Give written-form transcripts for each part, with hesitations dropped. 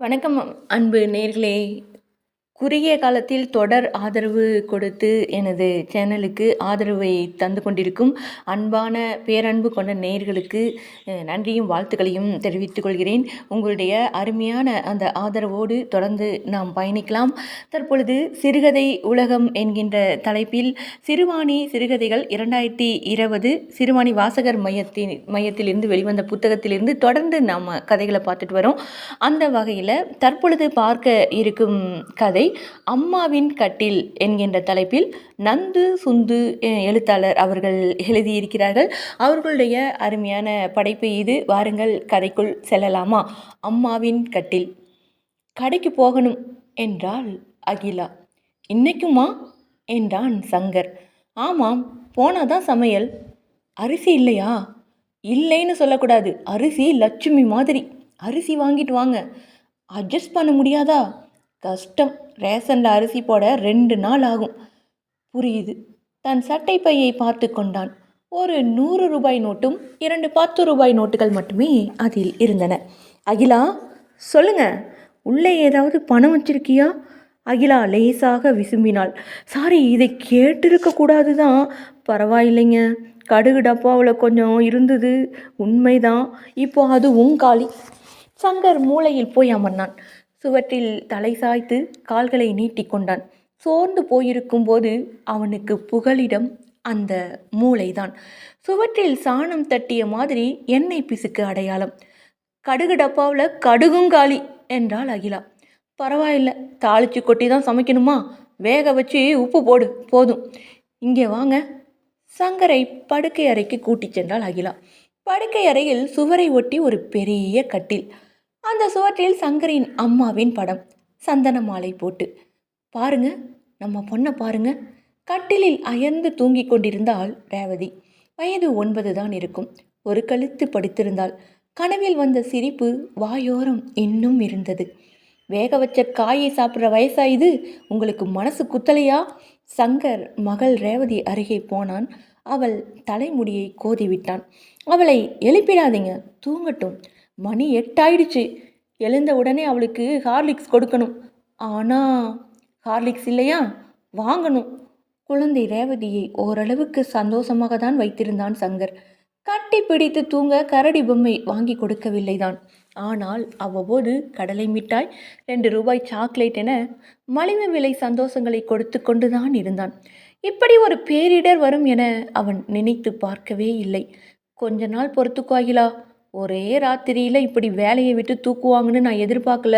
வணக்கம் அன்பு நேர்களே. குறுகிய காலத்தில் தொடர் ஆதரவு கொடுத்து எனது சேனலுக்கு ஆதரவை தந்து கொண்டிருக்கும் அன்பான பேரன்பு கொண்ட நேயர்களுக்கு நன்றியும் வாழ்த்துக்களையும் தெரிவித்துக் கொள்கிறேன். உங்களுடைய அருமையான அந்த ஆதரவோடு தொடர்ந்து நாம் பயணிக்கலாம். தற்பொழுது சிறுகதை உலகம் என்கின்ற தலைப்பில் சிறுவாணி சிறுகதைகள் 2020 சிறுவாணி வாசகர் மையத்திலிருந்து வெளிவந்த புத்தகத்திலிருந்து தொடர்ந்து நாம் கதைகளை பார்த்துட்டு வரோம். அந்த வகையில் தற்பொழுது பார்க்க இருக்கும் கதை அம்மாவின் கட்டில் என்கின்ற தலைப்பில் நந்து சுந்து எழுத்தாளர் அவர்கள் எழுதியிருக்கிறார்கள். அவர்களுடைய அருமையான படைப்பு இது. வாருங்கள் கதைக்குள் செல்லலாமா? அம்மாவின் கட்டில். கடைக்கு போகணும் என்றாள் அகிலா. இன்னைக்குமா என்றான் சங்கர். ஆமாம், போனாதான் சமையல். அரிசி இல்லையா? இல்லைன்னு சொல்லக்கூடாது, அரிசி லட்சுமி மாதிரி. அரிசி வாங்கிட்டு வாங்க. அட்ஜஸ்ட் பண்ண முடியாதா? கஷ்டம், ரேஷனில் அரிசி போட 2 நாள் ஆகும். புரியுது. தன் சட்டை பையை பார்த்து கொண்டான். ஒரு 100 ரூபாய் நோட்டும் 2 10 ரூபாய் நோட்டுகள் மட்டுமே அதில் இருந்தன. அகிலா, சொல்லுங்க, உள்ளே ஏதாவது பணம் வச்சிருக்கியா? அகிலா லேசாக விசும்பினாள். சாரி, இதை கேட்டிருக்க கூடாது தான். பரவாயில்லைங்க, கடுகு டப்பாவில் கொஞ்சம் இருந்தது, உண்மைதான். இப்போ அதுவும் காலி. சங்கர் மூளையில் போய் அமர்ந்தான். சுவற்றில் தலை சாய்த்து கால்களை நீட்டி கொண்டான். சோர்ந்து போயிருக்கும் போது அவனுக்கு புகலிடம் அந்த மூளைதான். சுவற்றில் சாணம் தட்டிய மாதிரி எண்ணெய் பிசுக்கு அடையாளம். கடுகு டப்பாவில் கடுகும் காலி என்றாள் அகிலா. பரவாயில்ல, தாளிச்சு கொட்டி தான் சமைக்கணுமா? வேக வச்சு உப்பு போடு, போதும். இங்கே வாங்க. சங்கரை படுக்கை அறைக்கு கூட்டிச் சென்றாள் அகிலா. படுக்கை அறையில் சுவரை ஒட்டி ஒரு பெரிய கட்டில். அந்த சுவற்றில் சங்கரின் அம்மாவின் படம், சந்தன மாலை போட்டு. பாருங்க, நம்ம பொண்ணை பாருங்க. கட்டிலில் அயர்ந்து தூங்கி கொண்டிருந்தாள் ரேவதி. வயது 9 தான் இருக்கும். ஒரு கழுத்து படித்திருந்தாள். கனவில் வந்த சிரிப்பு வாயோரம் இன்னும் இருந்தது. வேக வச்ச காயை சாப்பிட்ற வயசா இது? உங்களுக்கு மனசு குத்தலையா? சங்கர் மகள் ரேவதி அருகே போனான். அவள் தலைமுடியை கோதிவிட்டான். அவளை எழுப்பிடாதீங்க, தூங்கட்டும். மணி 8 ஆயிடுச்சு. எழுந்த உடனே அவளுக்கு ஹார்லிக்ஸ் கொடுக்கணும். ஆனால் ஹார்லிக்ஸ் இல்லையா? வாங்கணும். குழந்தை ரேவதியை ஓரளவுக்கு சந்தோஷமாக தான் வைத்திருந்தான் சங்கர். கட்டி பிடித்து தூங்க கரடி பொம்மை வாங்கி கொடுக்கவில்லைதான். ஆனால் அவ்வப்போது கடலை மிட்டாய், 2 ரூபாய் சாக்லேட் என மலிவு விலை சந்தோஷங்களை கொடுத்து கொண்டுதான் இருந்தான். இப்படி ஒரு பேரிடர் வரும் என அவன் நினைத்து பார்க்கவே இல்லை. கொஞ்ச நாள் பொறுத்துக்குவாகிலா. ஒரே ராத்திரியில் இப்படி வேலையை விட்டு தூக்குவாங்கன்னு நான் எதிர்பார்க்கல.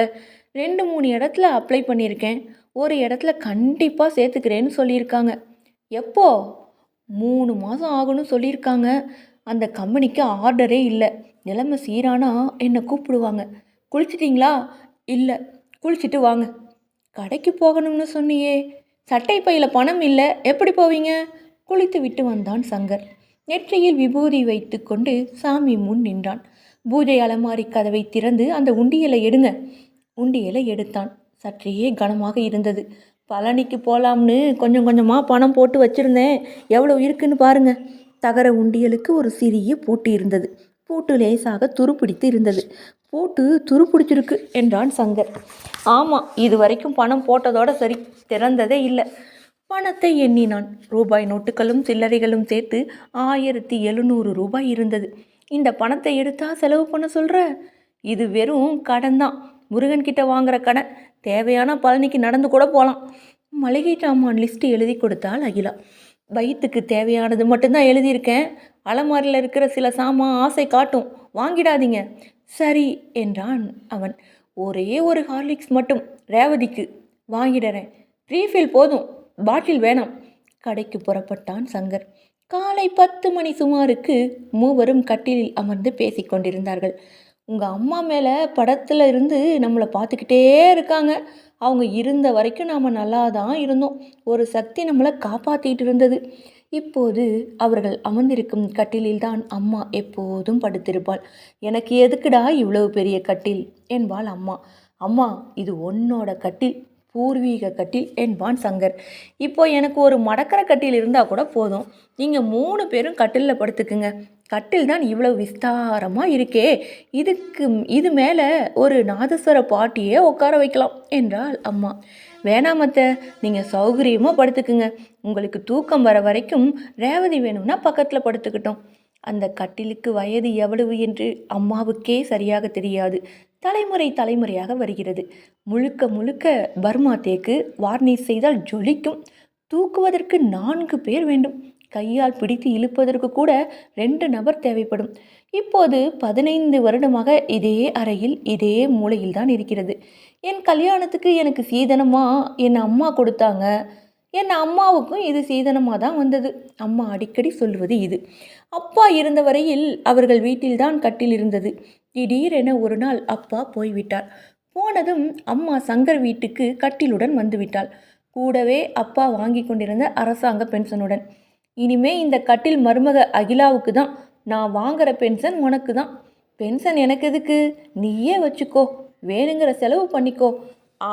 2-3 இடத்துல அப்ளை பண்ணியிருக்கேன். ஒரு இடத்துல கண்டிப்பாக சேர்த்துக்கிறேன்னு சொல்லியிருக்காங்க. எப்போ? 3 மாதம் ஆகும்னு சொல்லியிருக்காங்க. அந்த கம்பெனிக்கு ஆர்டரே இல்லை. நிலைமை சீரானா என்னை கூப்பிடுவாங்க. குளிச்சிட்டிங்களா? இல்லை. குளிச்சுட்டு வாங்க. கடைக்கு போகணும்னு சொன்னியே. சட்டை பையில் பணம் இல்லை, எப்படி போவீங்க? குளித்து விட்டு வந்தான் சங்கர். நெற்றியில் விபூதி வைத்து கொண்டு சாமி முன் நின்றான். பூஜை அலமாரி கதவை திறந்து அந்த உண்டியலை எடுங்க. உண்டியலை எடுத்தான். சற்றே கனமாக இருந்தது. பழனிக்கு போகலாம்னு கொஞ்சம் கொஞ்சமாக பணம் போட்டு வச்சுருந்தேன். எவ்வளோ இருக்குன்னு பாருங்க. தகர உண்டியலுக்கு ஒரு சிறிய பூட்டு இருந்தது. பூட்டு லேசாக துருப்பிடித்து இருந்தது. பூட்டு துருப்பிடிச்சிருக்கு என்றான் சங்கர். ஆமாம், இது வரைக்கும் பணம் போட்டதோட சரி, திறந்ததே இல்லை. பணத்தை எண்ணினான். ரூபாய் நோட்டுகளும் சில்லறைகளும் சேர்த்து 1700 ரூபாய் இருந்தது. இந்த பணத்தை எடுத்தா செலவு பண்ண சொல்கிற? இது வெறும் கடன் தான். முருகன்கிட்ட வாங்குற கடன். தேவையான பழனிக்கு நடந்து கூட போகலாம். மளிகை சாமான் லிஸ்ட்டு எழுதி கொடுத்தாள் அகிலா. வயிற்றுக்கு தேவையானது மட்டும்தான் எழுதியிருக்கேன். அலமாரியில் இருக்கிற சில சாமான் ஆசை காட்டும், வாங்கிடாதீங்க. சரி என்றான் அவன். ஒரே ஒரு ஹார்லிக்ஸ் மட்டும் ரேவதிக்கு வாங்கிடுறேன். ரீஃபில் போதும், பாட்டில் வேணாம். கடைக்கு புறப்பட்டான் சங்கர். காலை 10 மணி சுமாருக்கு மூவரும் கட்டிலில் அமர்ந்து பேசி கொண்டிருந்தார்கள். உங்கள் அம்மா மேலே படத்தில் இருந்து நம்மளை பார்த்துக்கிட்டே இருக்காங்க. அவங்க இருந்த வரைக்கும் நாம் நல்லா தான் இருந்தோம். ஒரு சக்தி நம்மளை காப்பாற்றிட்டு இருந்தது. இப்போது அவர்கள் அமர்ந்திருக்கும் கட்டிலில் தான் அம்மா எப்போதும் படுத்திருப்பாள். எனக்கு எதுக்குடா இவ்வளவு பெரிய கட்டில் என்பாள் அம்மா. அம்மா, இது உன்னோட கட்டில், பூர்வீக கட்டில் என்பான் சங்கர். இப்போ எனக்கு ஒரு மடக்கரை கட்டில் இருந்தால் கூட போதும், நீங்கள் 3 பேரும் கட்டிலில் படுத்துக்குங்க. கட்டில் தான் இவ்வளவு விஸ்தாரமாக இருக்கே, இது மேலே ஒரு நாதஸ்வர பாட்டியே உட்கார வைக்கலாம் என்றாள் அம்மா. வேணாமத்த, நீங்கள் சௌகரியமாக படுத்துக்குங்க. உங்களுக்கு தூக்கம் வர வரைக்கும் ரேவதி வேணும்னா பக்கத்தில் படுத்துக்கிட்டோம். அந்த கட்டிலுக்கு வயது எவ்வளவு என்று அம்மாவுக்கே சரியாக தெரியாது. தலைமுறையாக வருகிறது. முழுக்க முழுக்க பர்மா தேக்கு. வார்னிஷ் செய்தால் ஜொலிக்கும். தூக்குவதற்கு 4 பேர் வேண்டும். கையால் பிடித்து இழுப்பதற்கு கூட 2 நபர் தேவைப்படும். இப்போது 15 வருடமாக இதே அறையில் இதே மூலையில் தான் இருக்கிறது. என் கல்யாணத்துக்கு எனக்கு சீதனமாக என் அம்மா கொடுத்தாங்க. என் அம்மாவுக்கும் இது சீதனமாக தான் வந்தது. அம்மா அடிக்கடி சொல்வது இது. அப்பா இருந்த வரையில் அவர்கள் வீட்டில்தான் கட்டில் இருந்தது. திடீரென ஒரு நாள் அப்பா போய்விட்டார். போனதும் அம்மா சங்கர் வீட்டுக்கு கட்டிலுடன் வந்துவிட்டாள். கூடவே அப்பா வாங்கி கொண்டிருந்த அரசாங்க பென்ஷனுடன். இனிமே இந்த கட்டில் மருமக அகிலாவுக்கு தான். நான் வாங்குற பென்ஷன் உனக்கு தான். பென்ஷன் எனக்கு எதுக்கு, நீயே வச்சுக்கோ, வேணுங்கிற செலவு பண்ணிக்கோ.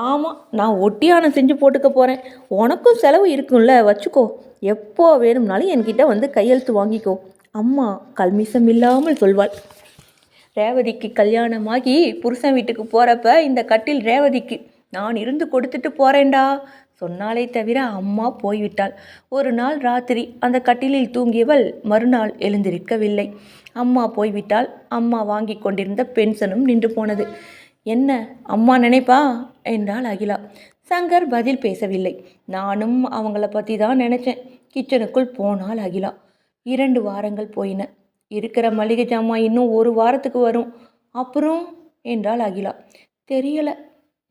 ஆமாம், நான் ஒட்டியானம் செஞ்சு போட்டுக்க போகிறேன். உனக்கும் செலவு இருக்கும்ல, வச்சுக்கோ. எப்போ வேணும்னாலும் என்கிட்ட வந்து கையெழுத்து வாங்கிக்கோ, அம்மா கல்மிஷம் இல்லாமல் சொல்வாள். ரேவதிக்கு கல்யாணமாகி புருஷன் வீட்டுக்கு போகிறப்ப இந்த கட்டில் ரேவதிக்கு நான் இருந்து கொடுத்துட்டு போகிறேன்டா சொன்னாலே தவிர அம்மா போய்விட்டாள். ஒரு நாள் ராத்திரி அந்த கட்டிலில் தூங்கியவள் மறுநாள் எழுந்திருக்கவில்லை. அம்மா போய்விட்டாள். அம்மா வாங்கி கொண்டிருந்த பென்ஷனும் நின்று போனது. என்ன அம்மா நினைப்பா என்றாள் அகிலா. சங்கர் பதில் பேசவில்லை. நானும் அவங்கள பற்றி தான் நினச்சேன். கிச்சனுக்குள் போனாள் அகிலா. 2 வாரங்கள் போயின. இருக்கிற மளிகை ஜாமான் இன்னும் 1 வாரத்துக்கு வரும். அப்புறம் என்றாள் அகிலா. தெரியலை,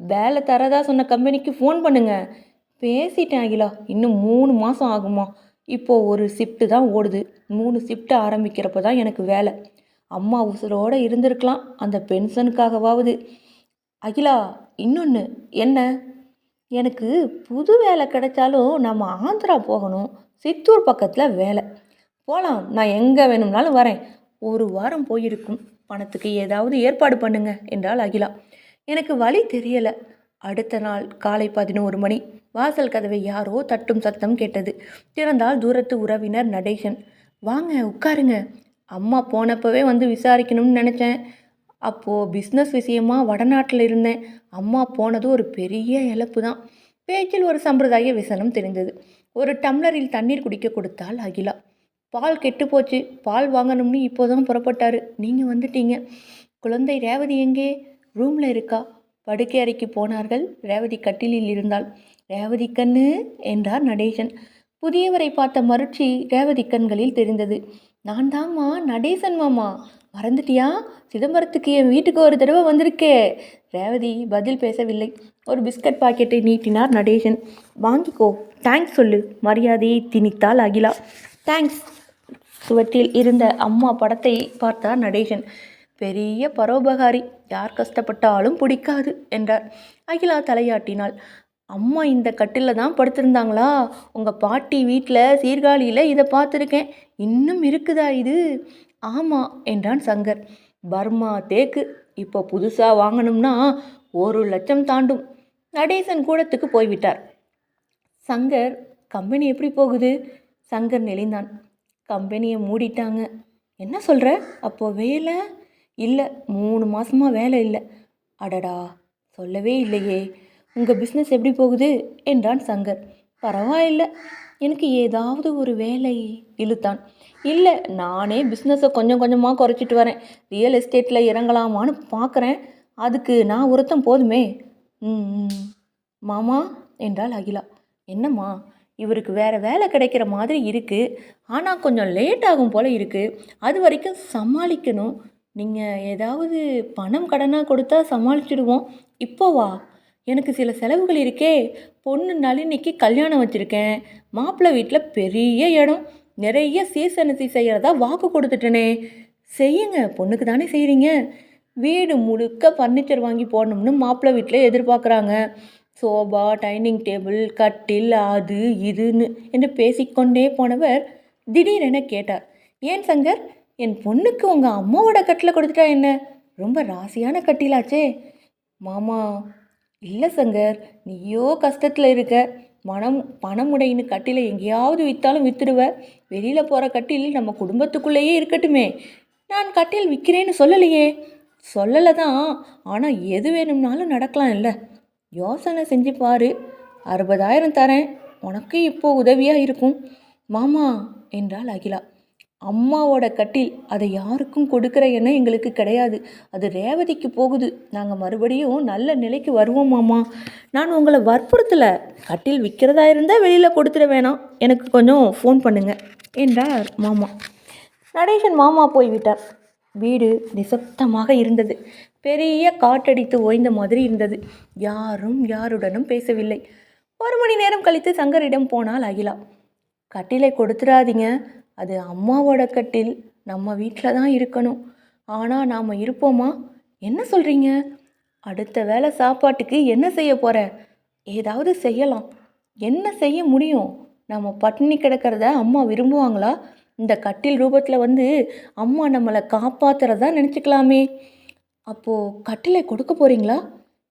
வேலை தரதா சொன்ன கம்பெனிக்கு ஃபோன் பண்ணுங்க. பேசிட்டேன் அகிலா. இன்னும் 3 மாதம் ஆகுமா? இப்போது ஒரு ஷிஃப்ட்டு தான் ஓடுது. 3 ஷிஃப்ட்டு ஆரம்பிக்கிறப்ப தான் எனக்கு வேலை. அம்மா உசுரோடு இருந்திருக்கலாம் அந்த பென்ஷனுக்காகவாவது. அகிலா, இன்னொன்று. என்ன? எனக்கு புது வேலை கிடைச்சாலும் நம்ம ஆந்திரா போகணும். சித்தூர் பக்கத்தில் வேலை. போகலாம், நான் எங்கே வேணும்னாலும் வரேன். 1 வாரம் போயிருக்கும். பணத்துக்கு ஏதாவது ஏற்பாடு பண்ணுங்க என்றாள் அகிலா. எனக்கு வழி தெரியலை. அடுத்த நாள் காலை 11 மணி. வாசல் கதவை யாரோ தட்டும் சத்தம் கேட்டது. திறந்தால் தூரத்து உறவினர் நடேசன். வாங்க உட்காருங்க. அம்மா போனப்பவே வந்து விசாரிக்கணும்னு நினச்சேன். அப்போது பிஸ்னஸ் விஷயமா வடநாட்டில் இருந்தேன். அம்மா போனது ஒரு பெரிய இழப்பு தான். பேச்சில் ஒரு சம்பிரதாய விசனம் தெரிந்தது. ஒரு டம்ளரில் தண்ணீர் குடிக்க கொடுத்தாள் அகிலா. பால் கெட்டு போச்சு, பால் வாங்கணும்னு இப்போதான் புறப்பட்டாரு. நீங்கள் வந்துட்டீங்க. குழந்தை ரேவதி எங்கே? ரூமில் இருக்கா. படுக்கை அறைக்கு போனார்கள். ரேவதி கட்டிலில் இருந்தாள். ரேவதி கண்ணு என்றார் நடேசன். புதியவரை பார்த்த மறுச்சி ரேவதி கண்களில் தெரிந்தது. நான் தாம்மா, நடேசன் மாமா. மறந்துட்டியா? சிதம்பரத்துக்கு என் வீட்டுக்கு ஒரு தடவை வந்திருக்கே. ரேவதி பதில் பேசவில்லை. ஒரு பிஸ்கட் பாக்கெட்டை நீட்டினார் நடேசன். வாங்கிக்கோ, தேங்க்ஸ் சொல்லு. மரியாதையை திணித்தாள் அகிலா. தேங்க்ஸ். சுவற்றில் இருந்த அம்மா படத்தை பார்த்தார் நடேசன். பெரிய பரோபகாரி, யார் கஷ்டப்பட்டாலும் பிடிக்காது என்றார். அகிலா தலையாட்டினாள். அம்மா இந்த கட்டிலில் தான் படுத்திருந்தாங்களா? உங்கள் பாட்டி வீட்டில் சீர்காழியில் இதை பார்த்துருக்கேன். இன்னும் இருக்குதா இது? ஆமாம் என்றான் சங்கர். பர்மா தேக்கு. இப்போ புதுசாக வாங்கணும்னா 1 லட்சம் தாண்டும். நடேசன் கூடத்துக்கு போய்விட்டார். சங்கர், கம்பெனி எப்படி போகுது? சங்கர் நெளிந்தான். கம்பெனியை மூடிட்டாங்க. என்ன சொல்கிற? அப்போ வேலை இல்லை. 3 மாதமாக வேலை இல்லை. அடடா, சொல்லவே இல்லையே. உங்கள் பிஸ்னஸ் எப்படி போகுது என்றான் சங்கர். பரவாயில்லை, எனக்கு ஏதாவது ஒரு வேலை இழுத்தான். இல்லை, நானே பிஸ்னஸை கொஞ்சம் கொஞ்சமாக குறைச்சிட்டு வரேன். ரியல் எஸ்டேட்டில் இறங்கலாமான்னு பார்க்குறேன். அதுக்கு நான் ஒருத்தன் போதுமே. மாமா என்றாள் அகிலா. என்னம்மா? இவருக்கு வேறு வேலை கிடைக்கிற மாதிரி இருக்குது. ஆனால் கொஞ்சம் லேட் ஆகும் போல் இருக்குது. அது வரைக்கும் சமாளிக்கணும். நீங்கள் ஏதாவது பணம் கடனாக கொடுத்தா சமாளிச்சிடுவோம். இப்போவா? எனக்கு சில செலவுகள் இருக்கே. பொண்ணு நளினிக்கு கல்யாணம் வச்சுருக்கேன். மாப்பிள்ளை வீட்டில் பெரிய இடம். நிறைய சீசனசி செய்கிறதா வாக்கு கொடுத்துட்டேனே. செய்யுங்க, பொண்ணுக்கு தானே செய்கிறீங்க. வீடு முழுக்க ஃபர்னிச்சர் வாங்கி போடணும்னு மாப்பிள்ளை வீட்டில் எதிர்பார்க்குறாங்க. சோபா, டைனிங் டேபிள், கட்டில், அது இதுன்னு என்று பேசிக்கொண்டே போனவர் திடீரென கேட்டார். ஏன் சங்கர், என் பொண்ணுக்கு உங்கள் அம்மாவோட கட்டில் கொடுத்துட்டா என்ன? ரொம்ப ராசியான கட்டிலாச்சே. மாமா, இல்லை சங்கர், நீயோ கஷ்டத்தில் இருக்க. பணமுடைன்னு கட்டிலை எங்கேயாவது விற்றாலும் விற்றுடுவ. வெளியில் போகிற கட்டில் நம்ம குடும்பத்துக்குள்ளேயே இருக்கட்டுமே. நான் கட்டில் விற்கிறேன்னு சொல்லலையே. சொல்லலை தான், ஆனால் எது வேணும்னாலும் நடக்கலாம் இல்லை. யோசனை செஞ்சு பாரு. 60,000 தரேன், உனக்கு இப்போ உதவியாக இருக்கும் மாமா என்றாள் அகிலா. அம்மாவோட கட்டில், அதை யாருக்கும் கொடுக்குற எண்ணம் எங்களுக்கு கிடையாது. அது ரேவதிக்கு போகுது. நாங்கள் மறுபடியும் நல்ல நிலைக்கு வருவோம் மாமா. நான் உங்களை வற்புறுத்தலை. கட்டில் விற்கிறதா இருந்தால் வெளியில் கொடுத்துட வேணாம். எனக்கு கொஞ்சம் ஃபோன் பண்ணுங்க என்றார் மாமா. நடேசன் மாமா போய்விட்டார். வீடு நிசப்தமாக இருந்தது. பெரிய காற்றடித்து ஓய்ந்த மாதிரி இருந்தது. யாரும் யாருடனும் பேசவில்லை. 1 மணி நேரம் கழித்து சங்கரிடம் போனால் அகிலா. கட்டிலை கொடுத்துடாதீங்க, அது அம்மாவோட கட்டில். நம்ம வீட்டில் தான் இருக்கணும். ஆனால் நாம் இருப்போமா? என்ன சொல்கிறீங்க? அடுத்த வேளை சாப்பாட்டுக்கு என்ன செய்ய போகிற? ஏதாவது செய்யலாம். என்ன செய்ய முடியும்? நம்ம பட்டினி கிடக்கிறத அம்மா விரும்புவாங்களா? இந்த கட்டில் ரூபத்தில் வந்து அம்மா நம்மளை காப்பாற்றுறதா நினச்சிக்கலாமே. அப்போது கட்டிலை கொடுக்க போகிறீங்களா?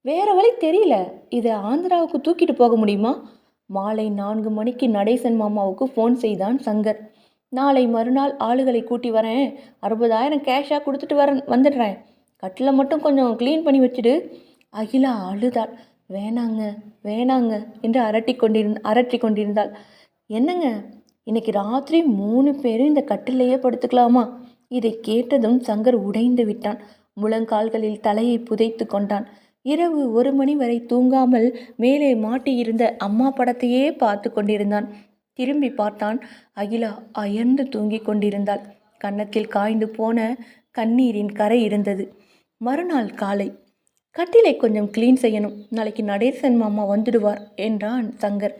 வேறு வழி தெரியல. இதை ஆந்திராவுக்கு தூக்கிட்டு போக முடியுமா? மாலை 4 மணிக்கு நடேசன் மாமாவுக்கு ஃபோன் செய்தான் சங்கர். நாளை மறுநாள் ஆளுகளை கூட்டி வரேன். 60,000 கேஷாக கொடுத்துட்டு வந்துடுறேன். கட்டிலை மட்டும் கொஞ்சம் க்ளீன் பண்ணி வச்சுடு. அகிலா அழுதாள். வேணாங்க வேணாங்க என்று அரட்டி கொண்டிருந்தாள். என்னங்க, இன்னைக்கு ராத்திரி 3 பேரும் இந்த கட்டிலையே படுத்துக்கலாமா? இதை கேட்டதும் சங்கர் உடைந்து விட்டான். முழங்கால்களில் தலையை புதைத்து கொண்டான். இரவு 1 மணி வரை தூங்காமல் மேலே மாட்டியிருந்த அம்மா படத்தையே பார்த்து கொண்டிருந்தான். திரும்பி பார்த்தான். அகிலா அயர்ந்து தூங்கிக் கொண்டிருந்தாள். கன்னத்தில் காய்ந்து போன கண்ணீரின் கரை இருந்தது. மறுநாள் காலை, கட்டிலை கொஞ்சம் க்ளீன் செய்யணும். நாளைக்கு நடேசன் மாமா வந்துடுவார் என்றான் சங்கர்.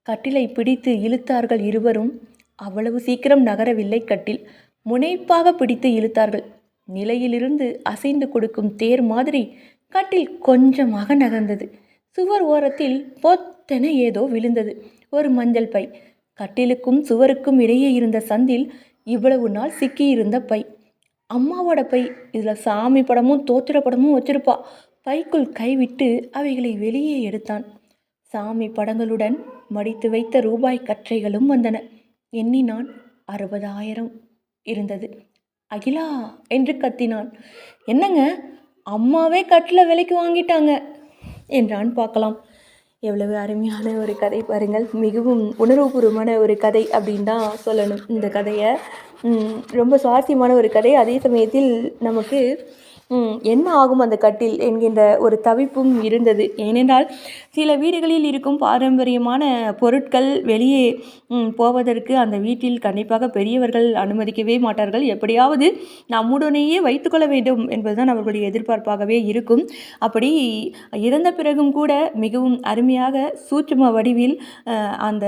கட்டிலை பிடித்து இழுத்தார்கள் இருவரும். அவ்வளவு சீக்கிரம் நகரவில்லை கட்டில். முனைப்பாக பிடித்து இழுத்தார்கள். நிலையிலிருந்து அசைந்து கொடுக்கும் தேர் மாதிரி கட்டில் கொஞ்சமாக நகர்ந்தது. சுவர் ஓரத்தில் பொத்தென ஏதோ விழுந்தது. ஒரு மஞ்சள் பை. கட்டிலுக்கும் சுவருக்கும் இடையே இருந்த சந்தில் இவ்வளவு நாள் சிக்கியிருந்த பை. அம்மாவோட பை. இதில் சாமி படமும் தோத்திர படமும் வச்சிருப்பா. பைக்குள் கைவிட்டு அவைகளை வெளியே எடுத்தான். சாமி படங்களுடன் மடித்து வைத்த ரூபாய் கற்றைகளும் வந்தன. எண்ணினான். 60,000 இருந்தது. அகிலா என்று கத்தினான். என்னங்க, அம்மாவே கட்டில் விலைக்கு வாங்கிட்டாங்க என்றான். பார்க்கலாம். எவ்வளவு அருமையான ஒரு கதை பாருங்கள். மிகவும் உணர்வுபூர்வமான ஒரு கதை அப்படின்னு தான் சொல்லணும். இந்த கதையை ரொம்ப சுவாரஸ்யமான ஒரு கதை. அதே சமயத்தில் நமக்கு என்ன ஆகும் அந்த கட்டில் என்கின்ற ஒரு தவிப்பும் இருந்தது. ஏனென்றால் சில வீடுகளில் இருக்கும் பாரம்பரியமான பொருட்கள் வெளியே போவதற்கு அந்த வீட்டில் கண்டிப்பாக பெரியவர்கள் அனுமதிக்கவே மாட்டார்கள். எப்படியாவது நம்முடனேயே வைத்துக்கொள்ள வேண்டும் என்பதுதான் அவர்களுடைய எதிர்பார்ப்பாகவே இருக்கும். அப்படி இறந்த பிறகும் கூட மிகவும் அருமையாக சூட்சும வடிவில் அந்த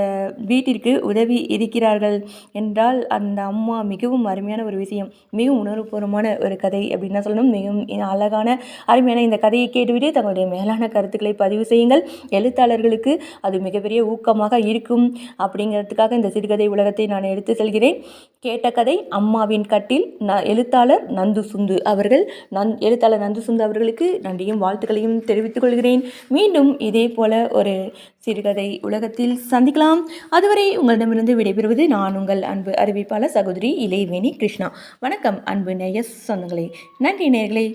வீட்டிற்கு உதவி இருக்கிறார்கள் என்றால் அந்த அம்மா மிகவும் அருமையான ஒரு விஷயம். மிகவும் உணர்வுபூர்வமான ஒரு கதை அப்படின்னு தான் சொல்லணும். மிகவும் அழகான அருமையான இந்த கதையை கேட்டுவிட்டு தங்களுடைய மேலான கருத்துக்களை பதிவு செய்யுங்கள். எழுத்தாளர்களுக்கு அது மிகப்பெரிய ஊக்கமாக இருக்கும் அப்படிங்கிறதுக்காக இந்த சிறுகதை உலகத்தை நான் எடுத்து செல்கிறேன். கேட்ட கதை அம்மாவின் கட்டில். எழுத்தாளர் நந்து சுந்து அவர்கள். எழுத்தாளர் நந்து சுந்து அவர்களுக்கு நன்றியும் வாழ்த்துக்களையும் தெரிவித்துக் கொள்கிறேன். மீண்டும் இதே போல ஒரு சிறுகதை உலகத்தில் சந்திக்கலாம். அதுவரை உங்களிடமிருந்து விடைபெறுவது நான் உங்கள் அன்பு அறிவிப்பாளர் சகோதரி இளைவேணி கிருஷ்ணா. வணக்கம் அன்பு நேய சொந்தங்களே. நன்றி நேயர்களே.